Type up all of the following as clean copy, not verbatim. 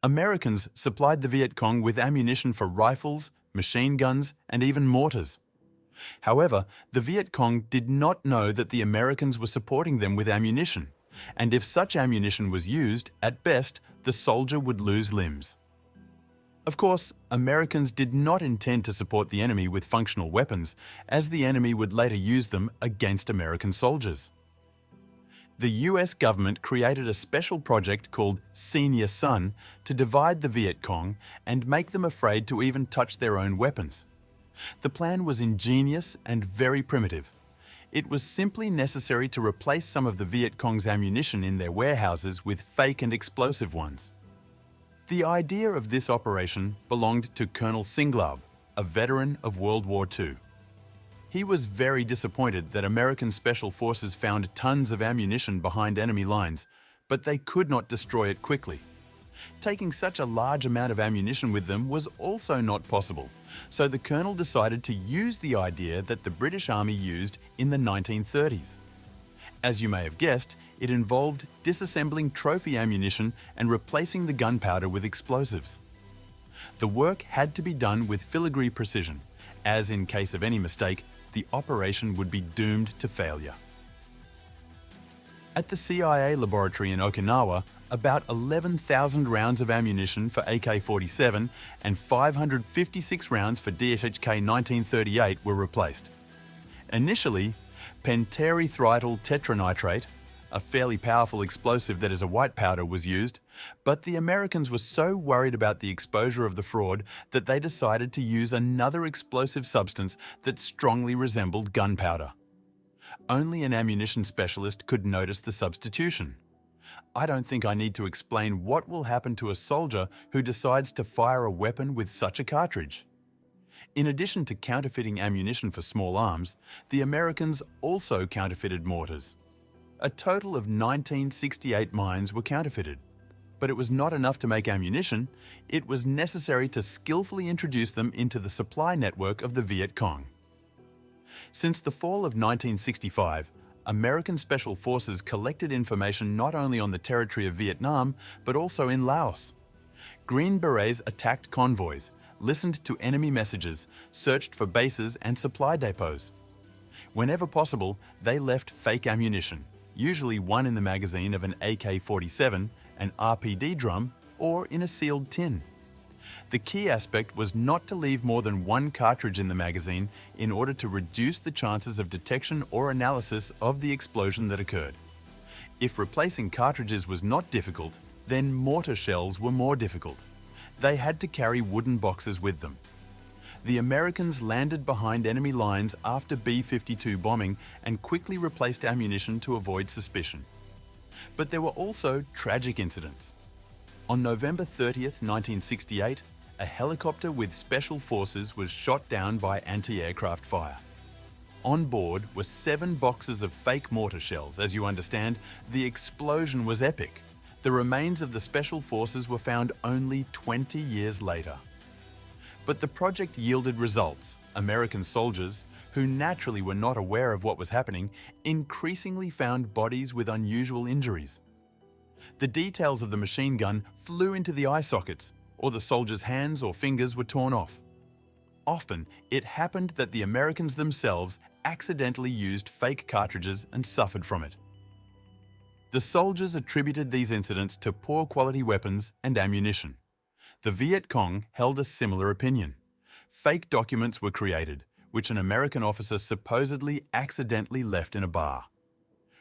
Americans supplied the Viet Cong with ammunition for rifles, machine guns, and even mortars. However, the Viet Cong did not know that the Americans were supporting them with ammunition, and if such ammunition was used, at best, the soldier would lose limbs. Of course, Americans did not intend to support the enemy with functional weapons, as the enemy would later use them against American soldiers. The US government created a special project called Senior Son to divide the Viet Cong and make them afraid to even touch their own weapons. The plan was ingenious and very primitive. It was simply necessary to replace some of the Viet Cong's ammunition in their warehouses with fake and explosive ones. The idea of this operation belonged to Colonel Singlab, a veteran of World War II. He was very disappointed that American Special Forces found tons of ammunition behind enemy lines, but they could not destroy it quickly. Taking such a large amount of ammunition with them was also not possible, so the colonel decided to use the idea that the British Army used in the 1930s. As you may have guessed, it involved disassembling trophy ammunition and replacing the gunpowder with explosives. The work had to be done with filigree precision, as in case of any mistake, the operation would be doomed to failure. At the CIA laboratory in Okinawa, about 11,000 rounds of ammunition for AK-47 and 556 rounds for DSHK 1938 were replaced. Initially, penterythritol tetranitrate, a fairly powerful explosive that is a white powder, was used, but the Americans were so worried about the exposure of the fraud that they decided to use another explosive substance that strongly resembled gunpowder. Only an ammunition specialist could notice the substitution. I don't think I need to explain what will happen to a soldier who decides to fire a weapon with such a cartridge. In addition to counterfeiting ammunition for small arms, the Americans also counterfeited mortars. A total of 1968 mines were counterfeited. But it was not enough to make ammunition, it was necessary to skillfully introduce them into the supply network of the Viet Cong. Since the fall of 1965, American Special Forces collected information not only on the territory of Vietnam, but also in Laos. Green Berets attacked convoys, listened to enemy messages, searched for bases and supply depots. Whenever possible, they left fake ammunition, usually one in the magazine of an AK-47, an RPD drum, or in a sealed tin. The key aspect was not to leave more than one cartridge in the magazine in order to reduce the chances of detection or analysis of the explosion that occurred. If replacing cartridges was not difficult, then mortar shells were more difficult. They had to carry wooden boxes with them. The Americans landed behind enemy lines after B-52 bombing and quickly replaced ammunition to avoid suspicion. But there were also tragic incidents. On November 30th, 1968, a helicopter with special forces was shot down by anti-aircraft fire. On board were 7 boxes of fake mortar shells. As you understand, the explosion was epic. The remains of the special forces were found only 20 years later. But the project yielded results. American soldiers, who naturally were not aware of what was happening, increasingly found bodies with unusual injuries. The details of the machine gun flew into the eye sockets, or the soldiers' hands or fingers were torn off. Often, it happened that the Americans themselves accidentally used fake cartridges and suffered from it. The soldiers attributed these incidents to poor quality weapons and ammunition. The Viet Cong held a similar opinion. Fake documents were created, which an American officer supposedly accidentally left in a bar.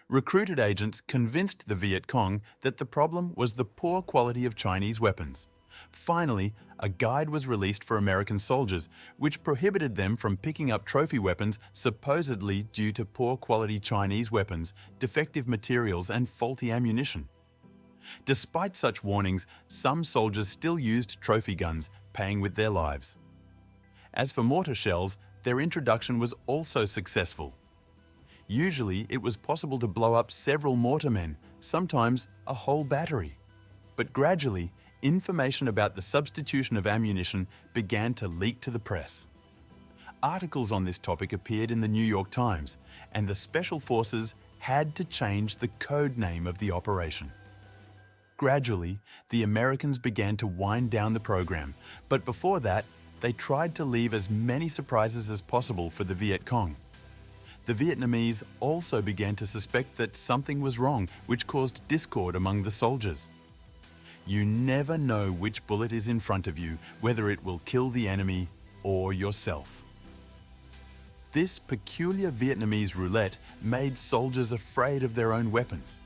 Recruited agents convinced the Viet Cong that the problem was the poor quality of Chinese weapons. Finally, a guide was released for American soldiers, which prohibited them from picking up trophy weapons supposedly due to poor quality Chinese weapons, defective materials, and faulty ammunition. Despite such warnings, some soldiers still used trophy guns, paying with their lives. As for mortar shells, their introduction was also successful. Usually, it was possible to blow up several mortarmen, sometimes a whole battery. But gradually, information about the substitution of ammunition began to leak to the press. Articles on this topic appeared in the New York Times, and the Special Forces had to change the code name of the operation. Gradually, the Americans began to wind down the program, but before that, they tried to leave as many surprises as possible for the Viet Cong. The Vietnamese also began to suspect that something was wrong, which caused discord among the soldiers. You never know which bullet is in front of you, whether it will kill the enemy or yourself. This peculiar Vietnamese roulette made soldiers afraid of their own weapons.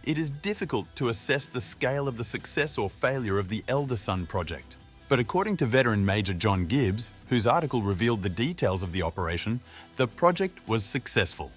It is difficult to assess the scale of the success or failure of the Elder Son project. But according to veteran Major John Gibbs, whose article revealed the details of the operation, the project was successful.